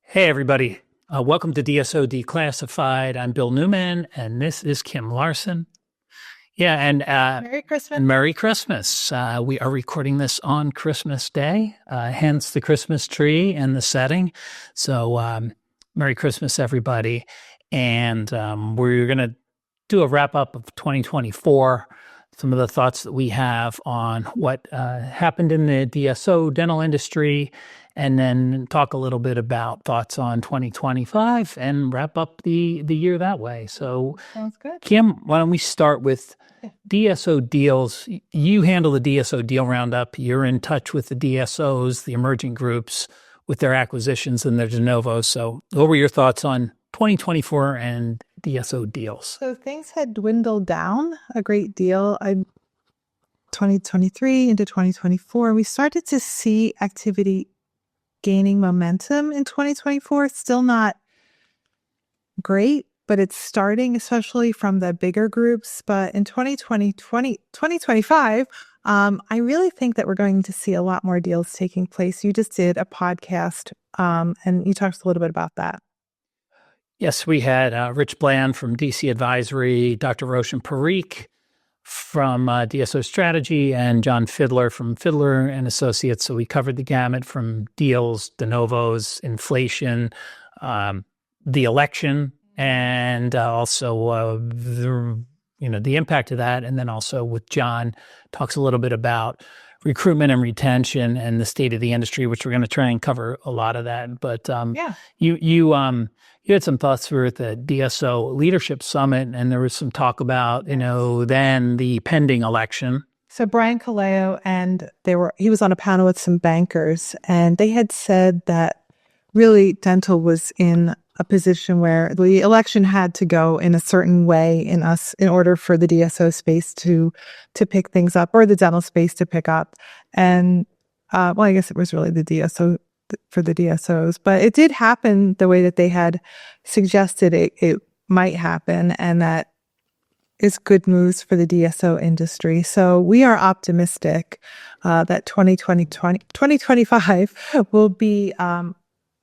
Hey, everybody. Welcome to DSO Declassified. I'm Bill Neumann, and this is Kim Larson. Yeah, and Merry Christmas. Merry Christmas. We are recording this on Christmas Day, hence the Christmas tree and the setting. So Merry Christmas, everybody. And we're going to do a wrap-up of 2024, some of the thoughts that we have on what happened in the DSO dental industry, and then talk a little bit about thoughts on 2025 and wrap up the year that way. So, Sounds good. Kim, why don't we start with DSO deals? You handle the DSO deal roundup. You're in touch with the DSOs, the emerging groups, with their acquisitions and their de novos. So what were your thoughts on 2024 and DSO deals? So things had dwindled down a great deal. 2023 into 2024, we started to see activity gaining momentum in 2024. Still not great, but it's starting, especially from the bigger groups. But in 2025, I really think that we're going to see a lot more deals taking place. You just did a podcast, and you talked a little bit about that. Yes, we had Rich Bland from DC Advisory, Dr. Roshan Parikh from DSO Strategy, and John Fiddler from Fiddler and Associates. So we covered the gamut from deals, de novos, inflation, the election, and also the impact of that. And then also with John, talks a little bit about recruitment and retention and the state of the industry, which we're going to try and cover a lot of that. But you had some thoughts for the DSO Leadership Summit, and there was some talk about, then the pending election. So Brian Kaleo, and he was on a panel with some bankers, and they had said that really dental was in a position where the election had to go in a certain way in order for the DSO space to pick things up, or the dental space to pick up. And I guess it was really the DSO for the DSOs, but it did happen the way that they had suggested it might happen, and that is good news for the DSO industry. So we are optimistic that 2025 will be, we're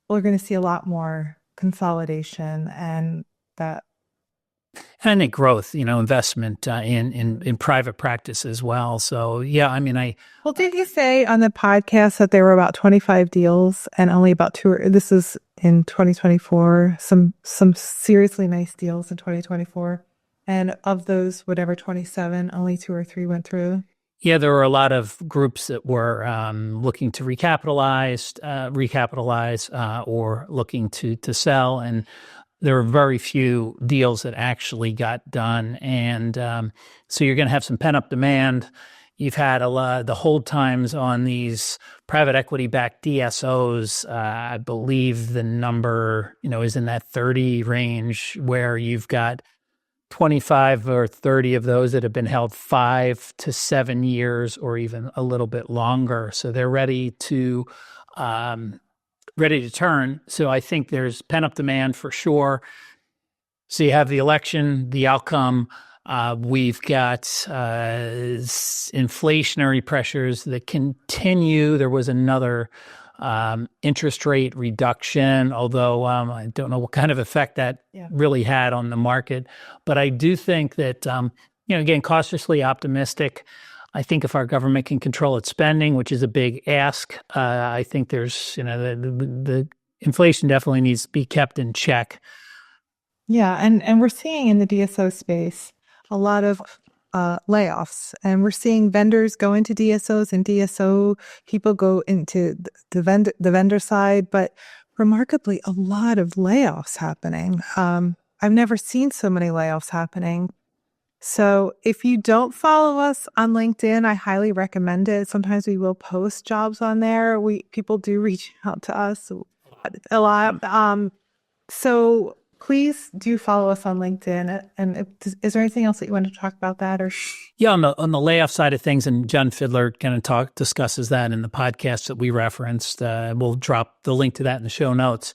going to see a lot more consolidation and that. And I think growth, investment in private practice as well. So, yeah, Well, did you say on the podcast that there were about 25 deals and only about this is in 2024, some seriously nice deals in 2024. And of those, 27, only 2 or 3 went through? Yeah, there were a lot of groups that were looking to recapitalize or looking to sell. And there were very few deals that actually got done. And so you're going to have some pent-up demand. You've had the hold times on these private equity-backed DSOs. I believe the number, is in that 30 range, where you've got 25 or 30 of those that have been held 5 to 7 years or even a little bit longer. So they're ready to turn. So I think there's pent-up demand for sure. So you have the election, the outcome. We've got inflationary pressures that continue. There was another interest rate reduction, although I don't know what kind of effect that really had on the market. But I do think that, again, cautiously optimistic. I think if our government can control its spending, which is a big ask, I think there's, the inflation definitely needs to be kept in check. Yeah, and we're seeing in the DSO space a lot of layoffs, and we're seeing vendors go into DSOs and DSO people go into the vendor side, but remarkably, a lot of layoffs happening. I've never seen so many layoffs happening. So if you don't follow us on LinkedIn, I highly recommend it. Sometimes we will post jobs on there. People do reach out to us a lot. So please do follow us on LinkedIn. And is there anything else that you want to talk about that? Or yeah, on the layoff side of things, and John Fiddler kind of discusses that in the podcast that we referenced. We'll drop the link to that in the show notes.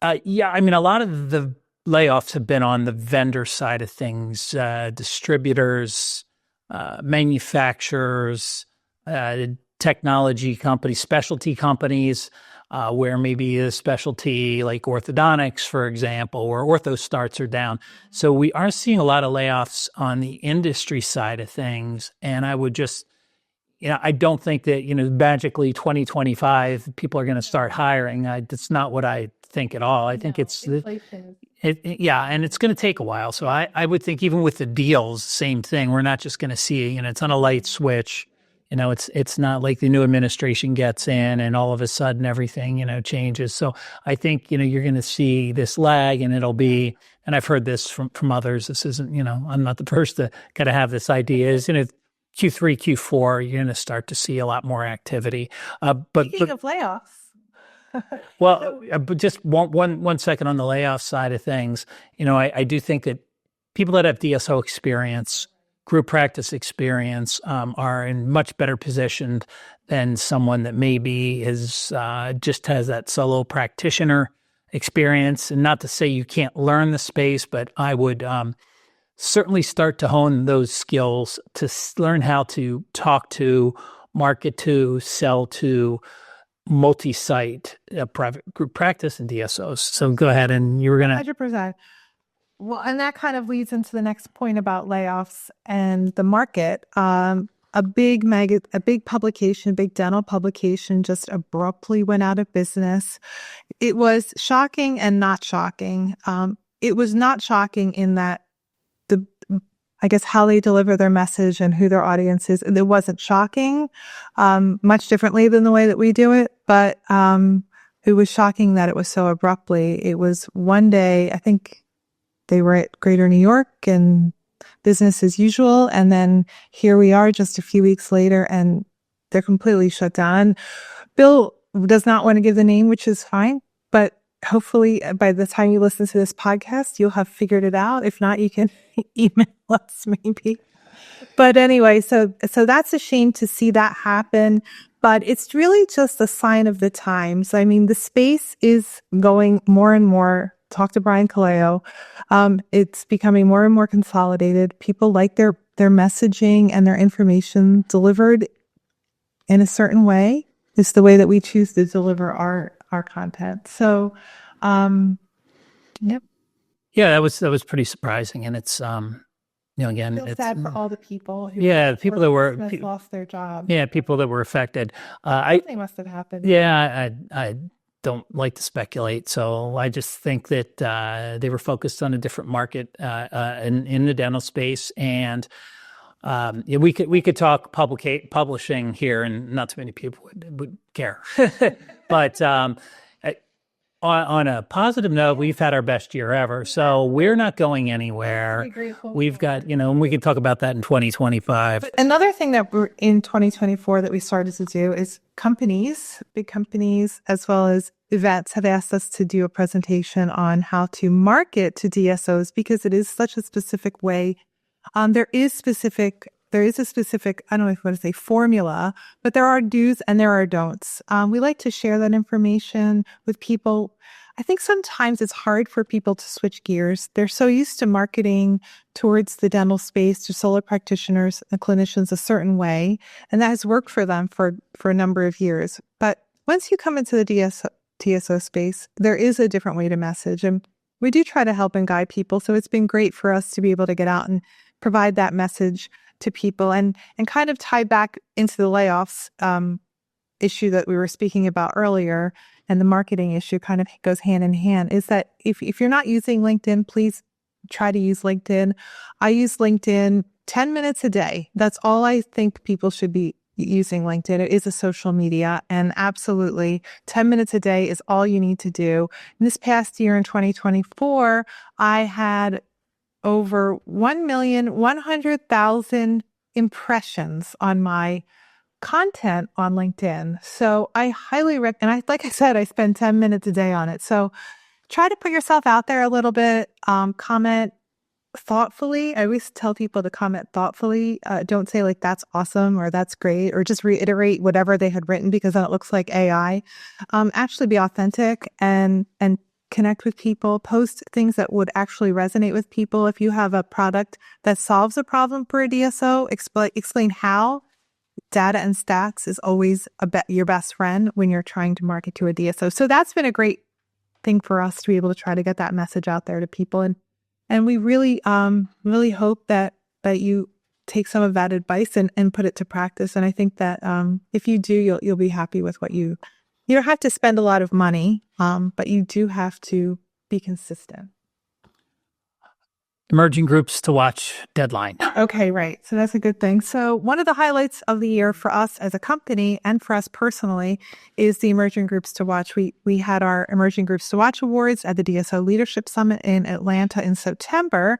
A lot of the layoffs have been on the vendor side of things, distributors, manufacturers, technology companies, specialty companies, where maybe a specialty like orthodontics, for example, or ortho starts are down. So we are seeing a lot of layoffs on the industry side of things. And I would just, I don't think that, magically 2025, people are going to start hiring. That's not what I think at all. I think it's, yeah, and it's going to take a while. So I would think even with the deals, same thing. We're not just going to see, it's on a light switch. It's not like the new administration gets in and all of a sudden everything, changes. So I think, you're going to see this lag, and it'll be, and I've heard this from others. This isn't, I'm not the first to kind of have this idea is, Q3, Q4, you're going to start to see a lot more activity. Speaking of layoffs. Well, but just one second on the layoff side of things. I do think that people that have DSO experience, group practice experience, are in much better position than someone that maybe is just has that solo practitioner experience. And not to say you can't learn the space, but I would certainly start to hone those skills to learn how to talk to, market to, sell to multi-site private group practice and DSOs. So go ahead, and you were going to... 100%. Well, and that kind of leads into the next point about layoffs and the market. A big publication, big dental publication just abruptly went out of business. It was shocking and not shocking. It was not shocking in that how they deliver their message and who their audience is. It wasn't shocking, much differently than the way that we do it, but it was shocking that it was so abruptly. It was one day, I think they were at Greater New York and business as usual, and then here we are just a few weeks later and they're completely shut down. Bill does not want to give the name, which is fine, but hopefully by the time you listen to this podcast, you'll have figured it out. If not, you can email us maybe. But anyway, so that's a shame to see that happen, but it's really just a sign of the times. I mean, the space is going more and more. Talk to Brian Kaleo. It's becoming more and more consolidated. People like their messaging and their information delivered in a certain way. It's the way that we choose to deliver our content. So, yep. Yeah, that was pretty surprising, and it's again, It's sad for all the people who people that were lost their job. Yeah, people that were affected. Something must have happened. Yeah, I don't like to speculate, so I just think that they were focused on a different market in the dental space, and we could talk publishing here, and not too many people would care. But on a positive note, we've had our best year ever, so we're not going anywhere. We've got, and we can talk about that in 2025. But another thing that we're in 2024 that we started to do is big companies, as well as events have asked us to do a presentation on how to market to DSOs because it is such a specific way. There is a specific, I don't know if I want to say formula, but there are do's and there are don'ts. We like to share that information with people. I think sometimes it's hard for people to switch gears. They're so used to marketing towards the dental space, to solo practitioners and clinicians a certain way, and that has worked for them for a number of years. But once you come into the DSO space, there is a different way to message, and we do try to help and guide people. So it's been great for us to be able to get out and provide that message to people and kind of tie back into the layoffs issue that we were speaking about earlier, and the marketing issue kind of goes hand in hand, is that if you're not using LinkedIn, please try to use LinkedIn. I use LinkedIn 10 minutes a day. That's all I think people should be using LinkedIn. It is a social media, and absolutely 10 minutes a day is all you need to do. In this past year in 2024, I had over 1,100,000 impressions on my content on LinkedIn. So I highly recommend, like I said, I spend 10 minutes a day on it. So try to put yourself out there a little bit, comment thoughtfully. I always tell people to comment thoughtfully. Don't say like, that's awesome or that's great, or just reiterate whatever they had written because then it looks like AI. Actually be authentic and connect with people, post things that would actually resonate with people. If you have a product that solves a problem for a DSO, explain how data and stats is always your best friend when you're trying to market to a DSO. So that's been a great thing for us to be able to try to get that message out there to people. And we really, really hope that you take some of that advice and put it to practice. And I think that if you do, you'll be happy with what you don't have to spend a lot of money, but you do have to be consistent. Emerging groups to watch deadline. Okay, right. So that's a good thing. So one of the highlights of the year for us as a company and for us personally is the Emerging Groups to Watch. We had our Emerging Groups to Watch Awards at the DSO Leadership Summit in Atlanta in September.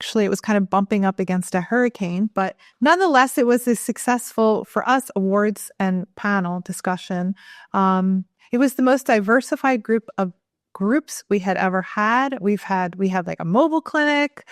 Actually, it was kind of bumping up against a hurricane, but nonetheless, it was a successful for us awards and panel discussion. It was the most diversified group of groups we had ever had. We had like a mobile clinic.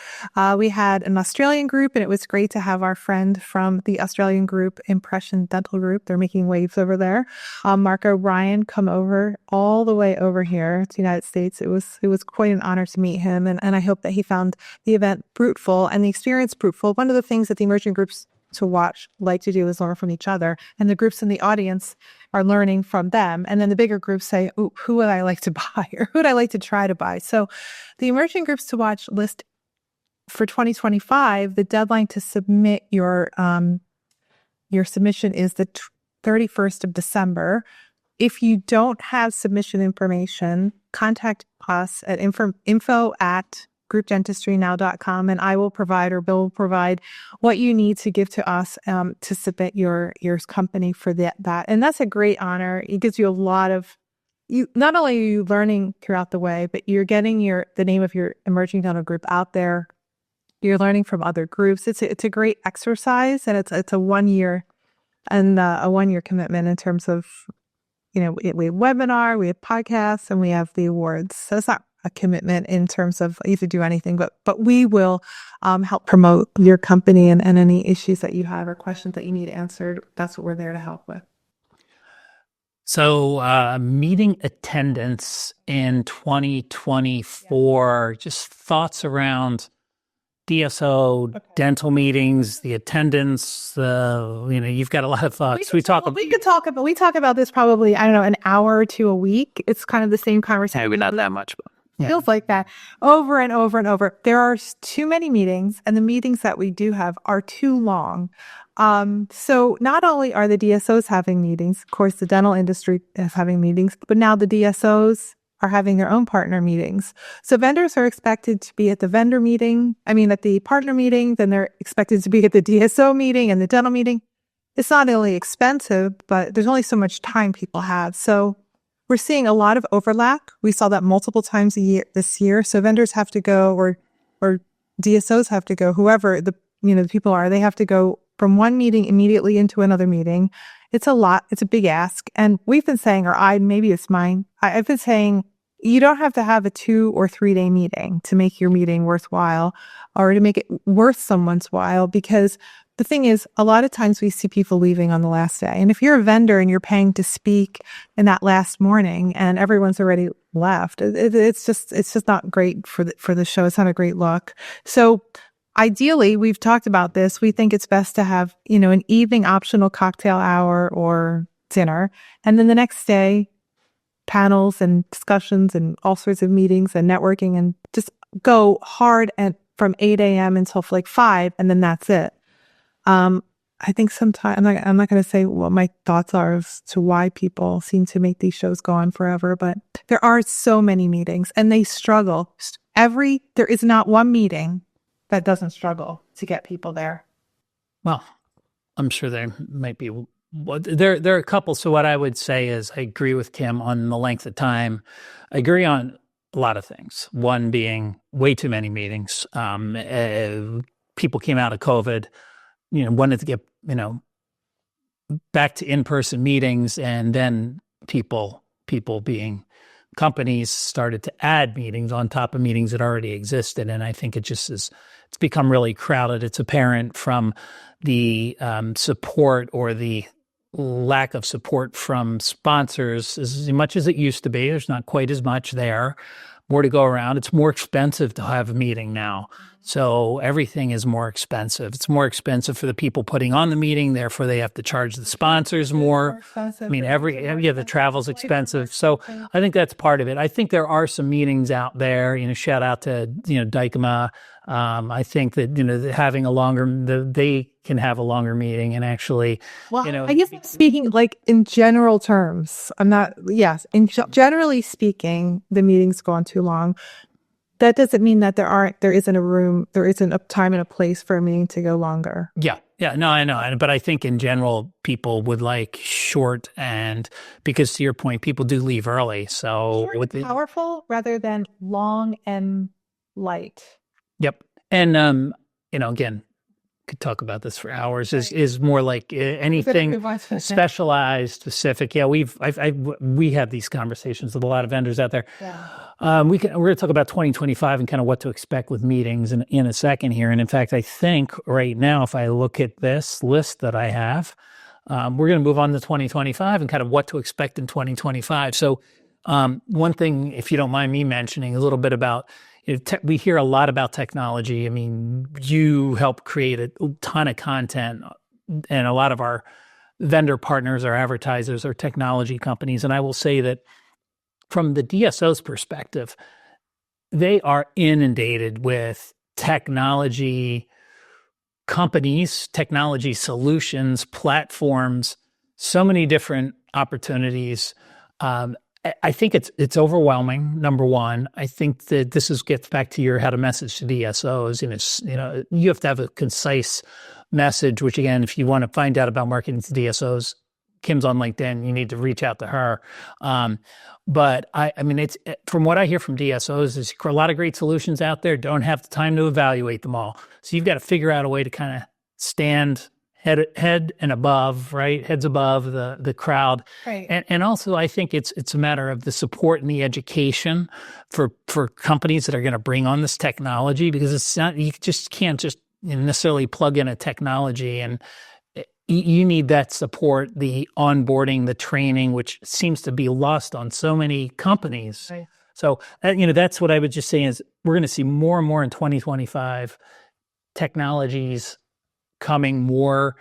We had an Australian group, and it was great to have our friend from the Australian group, Impression Dental Group. They're making waves over there. Mark O'Brien come over all the way over here to the United States. It was quite an honor to meet him, and I hope that he found the event fruitful and the experience fruitful. One of the things that the Emerging Groups to Watch like to do is learn from each other, and the groups in the audience are learning from them. And then the bigger groups say, who would I like to buy or who would I like to try to buy? So the Emerging Groups to Watch list for 2025, the deadline to submit your submission is the 31st of December. If you don't have submission information, contact us at info@groupdentistrynow.com, and I will provide, or Bill will provide, what you need to give to us to submit your company for that. And that's a great honor. It gives you a lot of, not only are you learning throughout the way, but you're getting the name of your emerging dental group out there. You're learning from other groups. It's a great exercise, and it's a 1 year and a 1 year commitment in terms of, we have webinar, we have podcasts, and we have the awards. So it's not a commitment in terms of you have to do anything, but we will help promote your company and any issues that you have or questions that you need answered. That's what we're there to help with. So meeting attendance in 2024, just thoughts around DSO, dental meetings, the attendance, you've got a lot of thoughts. We talk about this probably, I don't know, an hour or two a week. It's kind of the same conversation. Maybe not that much, but feels like that over and over and over. There are too many meetings, and the meetings that we do have are too long. So not only are the DSOs having meetings, of course, the dental industry is having meetings, but now the DSOs are having their own partner meetings. So vendors are expected to be at the partner meeting, then they're expected to be at the DSO meeting and the dental meeting. It's not only expensive, but there's only so much time people have. So we're seeing a lot of overlap. We saw that multiple times this year. So vendors have to go, or DSOs have to go, whoever the people are, they have to go from one meeting immediately into another meeting. It's a lot. It's a big ask. And we've been saying, maybe it's mine. I've been saying, you don't have to have a 2 or 3 day meeting to make your meeting worthwhile or to make it worth someone's while, because the thing is, a lot of times we see people leaving on the last day. And if you're a vendor and you're paying to speak in that last morning and everyone's already left, it's just not great for the show. It's not a great look. So ideally, we've talked about this. We think it's best to have, an evening optional cocktail hour or dinner. And then the next day, panels and discussions and all sorts of meetings and networking, and just go hard from 8 a.m. until like 5, and then that's it. I think sometimes I'm not going to say what my thoughts are as to why people seem to make these shows go on forever, but there are so many meetings and they struggle. There is not one meeting that doesn't struggle to get people there. Well, I'm sure there might be. There are a couple. So what I would say is I agree with Kim on the length of time. I agree on a lot of things. One being way too many meetings. People came out of COVID, wanted to get, back to in-person meetings, and then people being companies started to add meetings on top of meetings that already existed. And I think it's become really crowded. It's apparent from the support or the lack of support from sponsors as much as it used to be. There's not quite as much there. more to go around. It's more expensive to have a meeting now. So everything is more expensive. It's more expensive for the people putting on the meeting. Therefore, they have to charge the sponsors more. I mean, the travel's expensive. So I think that's part of it. I think there are some meetings out there, shout out to, Dykema. I think that, having they can have a longer meeting and actually, I guess I'm speaking like in general terms. Generally speaking, the meeting's gone too long. That doesn't mean that there isn't a time and a place for a meeting to go longer. Yeah. No, I know. But I think in general, people would like short, and because to your point, people do leave early. So powerful rather than long and light. Yep. And, again, could talk about this for hours, is more like anything specialized, specific. Yeah, we have these conversations with a lot of vendors out there. Yeah. We're going to talk about 2025 and kind of what to expect with meetings in a second here. And in fact, I think right now, if I look at this list that I have, we're going to move on to 2025 and kind of what to expect in 2025. So one thing, if you don't mind me mentioning a little bit about, we hear a lot about technology. I mean, you help create a ton of content, and a lot of our vendor partners or advertisers are technology companies. And I will say that from the DSO's perspective, they are inundated with technology companies, technology solutions, platforms, so many different opportunities. I think it's overwhelming. Number one, I think that this gets back to how to message to DSOs. You have to have a concise message. Which again, if you want to find out about marketing to DSOs, Kim's on LinkedIn. You need to reach out to her. But I mean, it's from what I hear from DSOs, there's a lot of great solutions out there. Don't have the time to evaluate them all. So you've got to figure out a way to kind of stand head and above, right? Heads above the crowd. Right. And also I think it's a matter of the support and the education for companies that are going to bring on this technology, because it's not, you just can't just necessarily plug in a technology, and you need that support, the onboarding, the training, which seems to be lost on so many companies. Right. So, that's what I would just say is we're going to see more and more in 2025 technologies coming more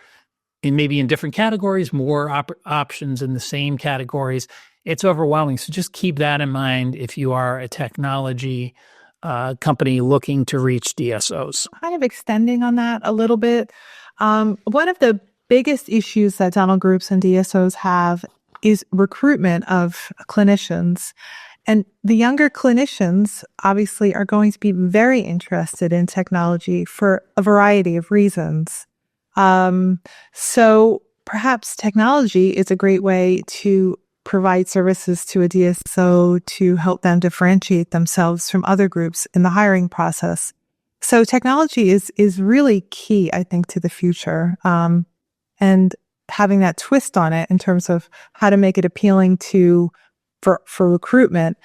maybe in different categories, more options in the same categories. It's overwhelming. So just keep that in mind if you are a technology company looking to reach DSOs. Kind of extending on that a little bit. One of the biggest issues that dental groups and DSOs have is recruitment of clinicians. And the younger clinicians obviously are going to be very interested in technology for a variety of reasons. So perhaps technology is a great way to provide services to a DSO to help them differentiate themselves from other groups in the hiring process. So technology is really key, I think, to the future. And having that twist on it in terms of how to make it appealing for recruitment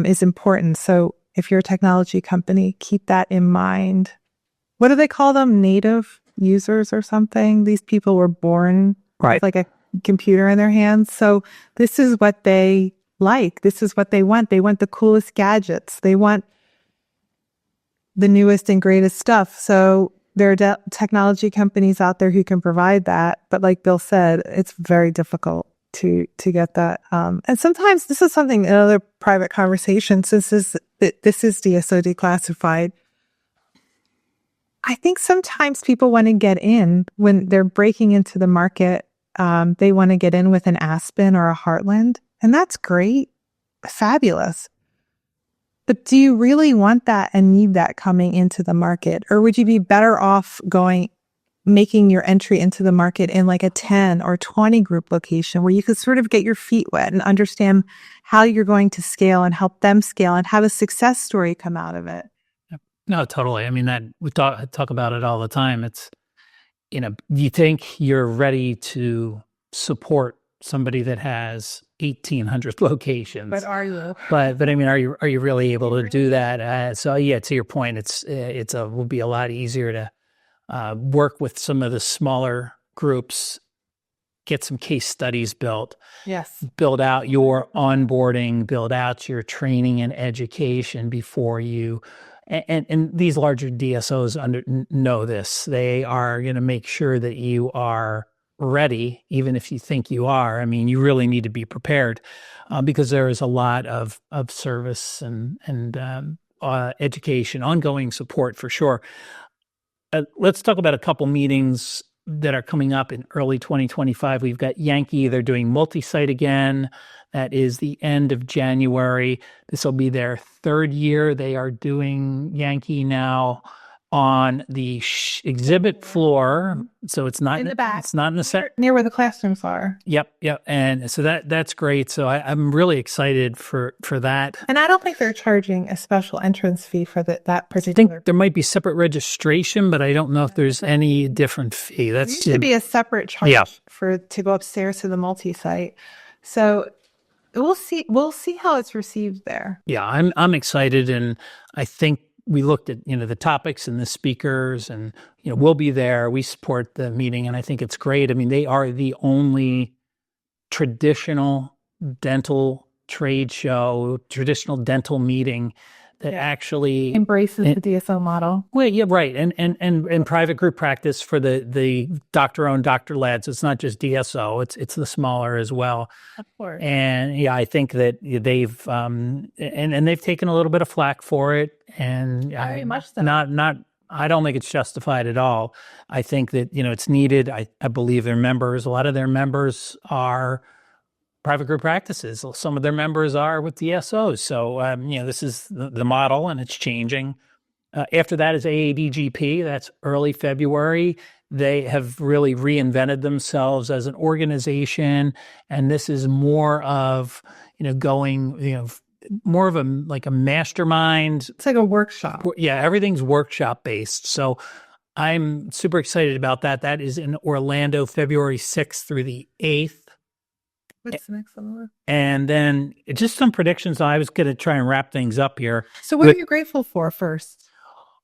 is important. So if you're a technology company, keep that in mind. What do they call them? Native users or something? These people were born with like a computer in their hands. So this is what they like. This is what they want. They want the coolest gadgets. They want the newest and greatest stuff. So there are technology companies out there who can provide that. But like Bill said, it's very difficult to get that. And sometimes this is something in other private conversations. This is DSO Declassified. I think sometimes people want to get in when they're breaking into the market. They want to get in with an Aspen or a Heartland, and that's great, fabulous. But do you really want that and need that coming into the market? Or would you be better off making your entry into the market in like a 10 or 20 group location where you could sort of get your feet wet and understand how you're going to scale and help them scale and have a success story come out of it? No, totally. I mean, that we talk about it all the time. It's, you think you're ready to support somebody that has 1,800 locations. But are you? But I mean, are you really able to do that? So yeah, to your point, it will be a lot easier to work with some of the smaller groups, get some case studies built, Yes. build out your onboarding, build out your training and education before you. And these larger DSOs know this. They are going to make sure that you are ready, even if you think you are. I mean, you really need to be prepared because there is a lot of service and education, ongoing support for sure. Let's talk about a couple meetings that are coming up in early 2025. We've got Yankee. They're doing multi-site again. That is the end of January. This will be their third year. They are doing Yankee now on the exhibit floor. So it's not In the back. It's not in the set. Near where the classrooms are. Yep. And so that's great. So I'm really excited for that. And I don't think they're charging a special entrance fee for that I particular. think there might be separate registration, but I don't know if there's any different fee. There used to be a separate charge to go upstairs to the multi-site. So we'll see how it's received there. Yeah, I'm excited, and I think we looked at the topics and the speakers, and we'll be there. We support the meeting, and I think it's great. I mean, they are the only traditional dental trade show, traditional dental meeting that actually embraces the DSO model. Well, yeah, right, and private group practice for the doctor-owned, doctor-led. So it's not just DSO; it's the smaller as well. Of course. And yeah, I think that they've and they've taken a little bit of flack for it, and very much so. Not. I don't think it's justified at all. I think that it's needed. I believe their members. A lot of their members are private group practices. Some of their members are with DSOs. So, this is the model, and it's changing. After that is AADGP. That's early February. They have really reinvented themselves as an organization, and this is more of going more of a mastermind. It's like a workshop. Yeah, everything's workshop based. So I'm super excited about that. That is in Orlando, February 6th through the 8th. What's the next one? And then just some predictions. I was going to try and wrap things up here. So what are you grateful for first?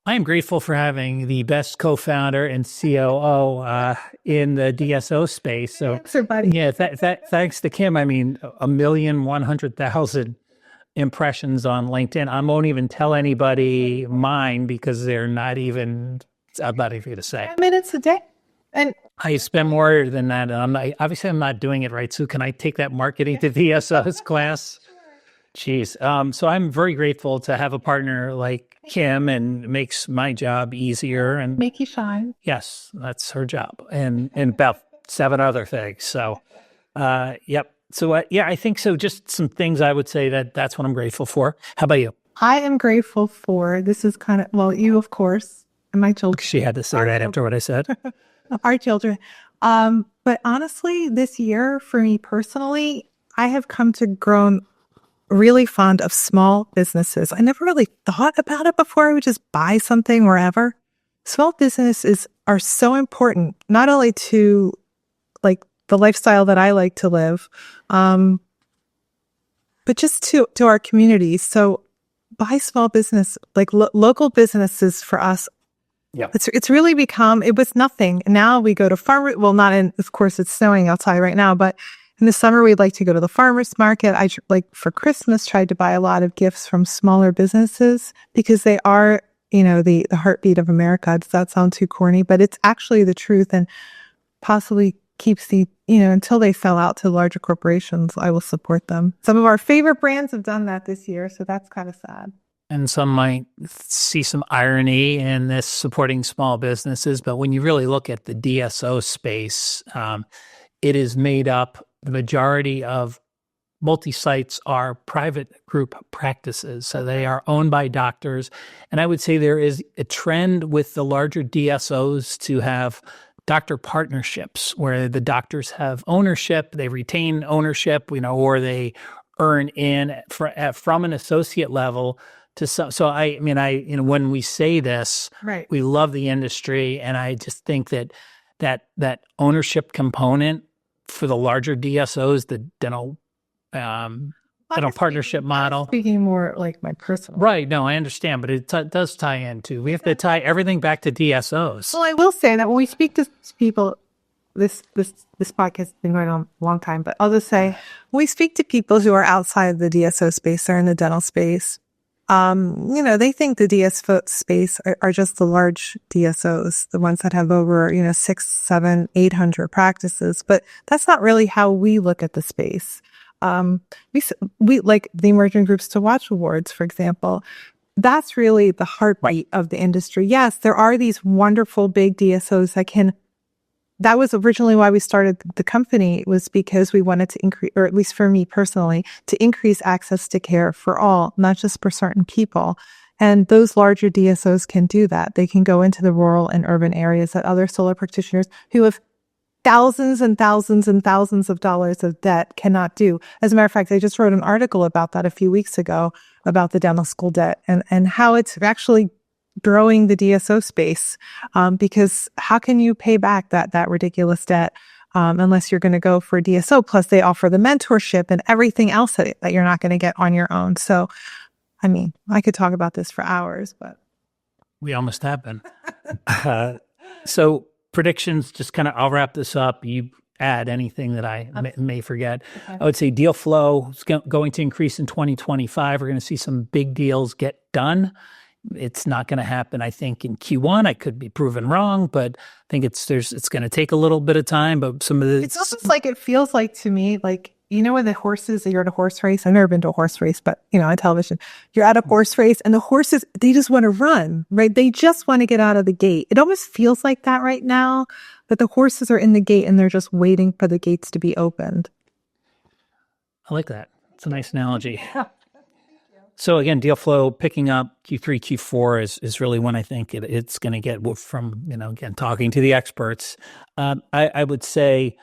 I am grateful for having the best co-founder and COO in the DSO space. So, yeah, thanks to Kim. I mean, 1,100,000 impressions on LinkedIn. I won't even tell anybody mine because I'm not even going to say. 10 minutes a day. And I spend more than that. And I'm not doing it right. So can I take that marketing to DSO's class? Jeez. So I'm very grateful to have a partner like Kim, and makes my job easier and make you shine. Yes, that's her job, and about 7 other things. So, yep. So yeah, I think so. Just some things I would say that's what I'm grateful for. How about you? I am grateful for, this is kind of, you, of course, and my children. She had to say that after what I said. Our children. But honestly, this year for me personally, I have come to grow really fond of small businesses. I never really thought about it before. I would just buy something wherever. Small businesses are so important, not only to like the lifestyle that I like to live, but just to our community. So buy small business, like local businesses for us. Yeah, it's really become, it was nothing. Now we go to of course it's snowing outside right now, but in the summer, we'd like to go to the farmer's market. I for Christmas tried to buy a lot of gifts from smaller businesses because they are, the heartbeat of America. Does that sound too corny? But it's actually the truth, and possibly keeps until they sell out to larger corporations, I will support them. Some of our favorite brands have done that this year, so that's kind of sad. And some might see some irony in this supporting small businesses, but when you really look at the DSO space, it is made up. The majority of multi-sites are private group practices. So they are owned by doctors. And I would say there is a trend with the larger DSOs to have doctor partnerships where the doctors have ownership, they retain ownership, or they earn in from an associate level to some. So when we say this, right, we love the industry. And I just think that ownership component for the larger DSOs, the dental partnership model. Speaking more like my personal. Right. No, I understand, but it does tie into. We have to tie everything back to DSOs. Well, I will say that when we speak to people, this podcast has been going on a long time, but I'll just say, when we speak to people who are outside the DSO space, they're in the dental space. They think the DSO space are just the large DSOs, the ones that have over, 6, 7, 800 practices. But that's not really how we look at the space. We like the Emerging Groups to Watch Awards, for example. That's really the heartbeat of the industry. Yes, there are these wonderful big DSOs that was originally why we started the company, was because we wanted to increase, or at least for me personally, to increase access to care for all, not just for certain people. And those larger DSOs can do that. They can go into the rural and urban areas that other solo practitioners who have thousands and thousands and thousands of dollars of debt cannot do. As a matter of fact, I just wrote an article about that a few weeks ago about the dental school debt and how it's actually growing the DSO space, because how can you pay back that ridiculous debt unless you're going to go for DSO? Plus, they offer the mentorship and everything else that you're not going to get on your own. So, I mean, I could talk about this for hours, but we almost have been. So predictions, just kind of, I'll wrap this up. You add anything that I may forget. Okay. I would say deal flow is going to increase in 2025. We're going to see some big deals get done. It's not going to happen, I think, in Q1. I could be proven wrong, but I think it's going to take a little bit of time. But some of the it's almost like it feels like to me, like, when the horses, you're at a horse race. I've never been to a horse race, but on television, you're at a horse race and the horses, they just want to run, right? They just want to get out of the gate. It almost feels like that right now, that the horses are in the gate and they're just waiting for the gates to be opened. I like that. It's a nice analogy. So again, deal flow picking up Q3, Q4 is really when I think it's going to get from, again, talking to the experts. I would say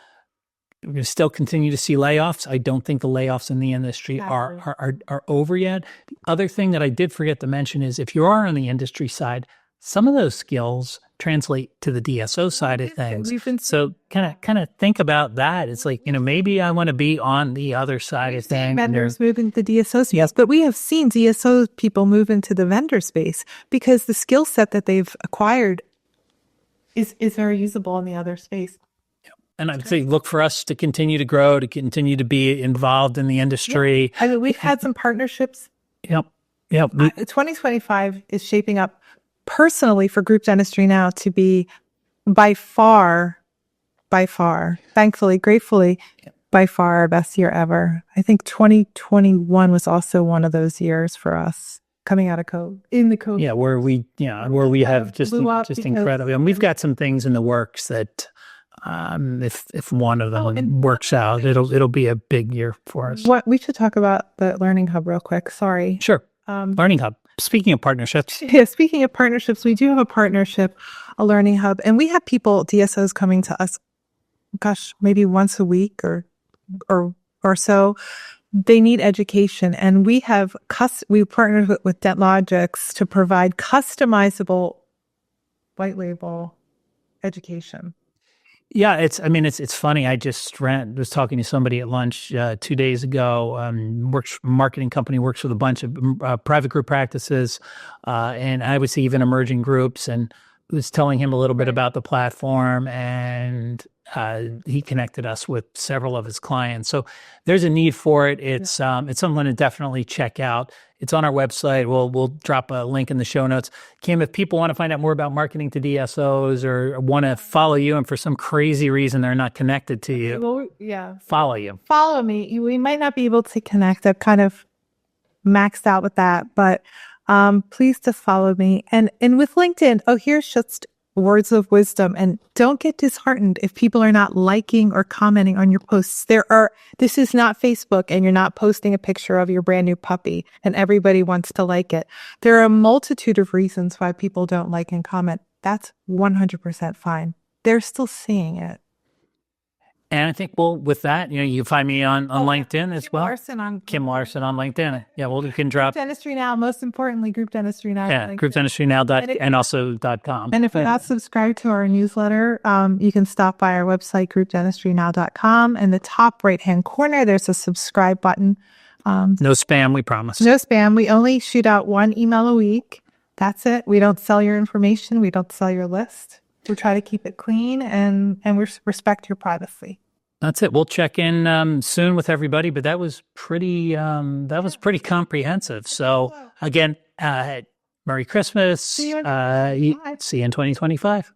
we're going to still continue to see layoffs. I don't think the layoffs in the industry are over yet. The other thing that I did forget to mention is if you are on the industry side, some of those skills translate to the DSO side of things. So kind of think about that. It's like, maybe I want to be on the other side of things. Vendors move into the DSO space, but we have seen DSO people move into the vendor space because the skill set that they've acquired is very usable in the other space. And I'd say look for us to continue to grow, to continue to be involved in the industry. Yeah. I mean, we've had some partnerships. Yep. 2025 is shaping up personally for group dentistry now to be by far, thankfully, gratefully, by far our best year ever. I think 2021 was also one of those years for us coming out of COVID. Yeah, where we have just incredible. And we've got some things in the works that if one of them works out, it'll be a big year for us. We should talk about the Learning Hub real quick. Sorry. Sure. Learning Hub. Speaking of partnerships. Yeah, speaking of partnerships, we do have a partnership, a Learning Hub, and we have DSOs coming to us, maybe once a week or so. They need education, and we partnered with DentLogix to provide customizable white label education. Yeah, it's funny. I just was talking to somebody at lunch 2 days ago. Marketing company, works with a bunch of private group practices, and I would say even emerging groups. And was telling him a little bit about the platform, and he connected us with several of his clients. So there's a need for it. It's something to definitely check out. It's on our website. We'll drop a link in the show notes. Kim, if people want to find out more about marketing to DSOs or want to follow you, and for some crazy reason they're not connected to you, follow you. Follow me. We might not be able to connect. I've kind of maxed out with that, but please just follow me. And with LinkedIn, here's just words of wisdom, and don't get disheartened if people are not liking or commenting on your posts. This is not Facebook, and you're not posting a picture of your brand new puppy and everybody wants to like it. There are a multitude of reasons why people don't like and comment. That's 100% fine. They're still seeing it. And I think, with that, you can find me on LinkedIn as well. Kim Larson on LinkedIn. Yeah, you can drop. Group Dentistry Now, most importantly, Group Dentistry Now. Yeah, groupdentistrynow and also .com. And if you're not subscribed to our newsletter, you can stop by our website, groupdentistrynow.com. In the top right-hand corner, there's a subscribe button. No spam, we promise. No spam. We only shoot out one email a week. That's it. We don't sell your information. We don't sell your list. We try to keep it clean and we respect your privacy. That's it. We'll check in soon with everybody, but that was pretty comprehensive. So again, Merry Christmas. See you in See you in 2025.